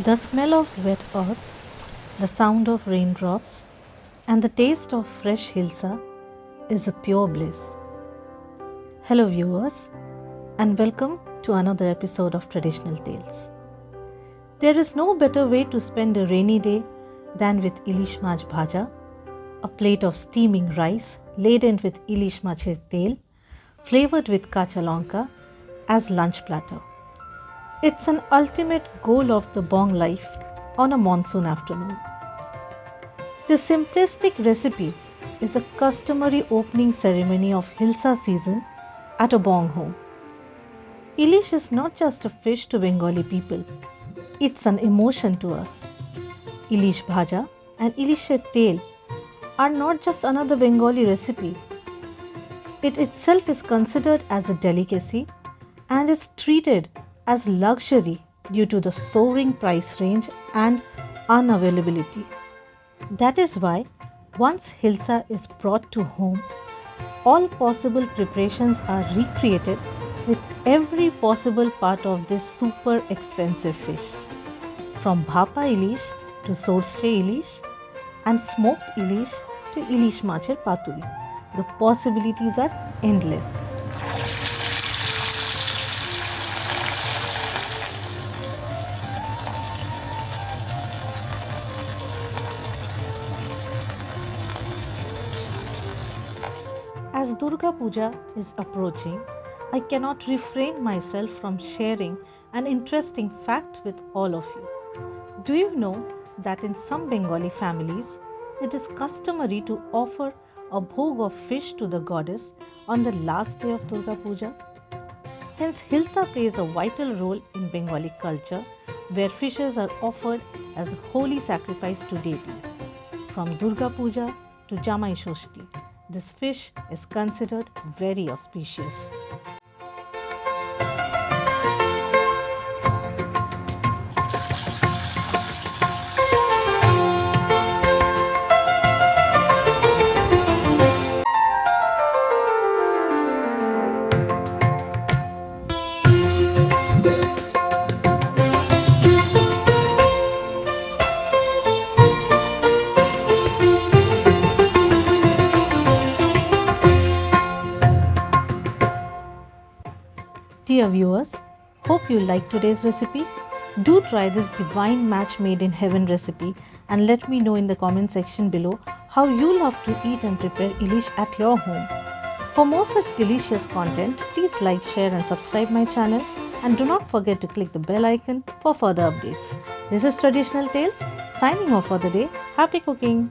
The smell of wet earth, the sound of raindrops, and the taste of fresh Hilsa is a pure bliss. Hello, viewers, and welcome to another episode of Traditional Tales. There is no better way to spend a rainy day than with Ilish Bhaja, a plate of steaming rice ladened with Ilish Mach tail, flavoured with kacha lonka as lunch platter. It's an ultimate goal of the bong life on a monsoon afternoon. The simplistic recipe is a customary opening ceremony of Hilsa season at a bong home. Ilish is not just a fish to Bengali people, it's an emotion to us. Ilish Bhaja and Ilish tail are not just another Bengali recipe. It itself is considered as a delicacy and is treated as luxury due to the soaring price range and unavailability. That is why once Hilsa is brought to home, all possible preparations are recreated with every possible part of this super expensive fish. From bhapa Ilish to soaring Ilish and smoked Ilish to Ilish Mach'er paturi. The possibilities are endless. As Durga Puja is approaching, I cannot refrain myself from sharing an interesting fact with all of you. Do you know that in some Bengali families, it is customary to offer a bhog of fish to the goddess on the last day of Durga Puja? Hence, Hilsa plays a vital role in Bengali culture where fishes are offered as a holy sacrifice to deities. From Durga Puja to Jamai Shoshti, this fish is considered very auspicious. Dear viewers, hope you liked today's recipe. Do try this divine match made in heaven recipe and let me know in the comment section below how you love to eat and prepare Ilish at your home. For more such delicious content, please like, share and subscribe my channel and do not forget to click the bell icon for further updates. This is Traditional Tales signing off for the day. Happy cooking!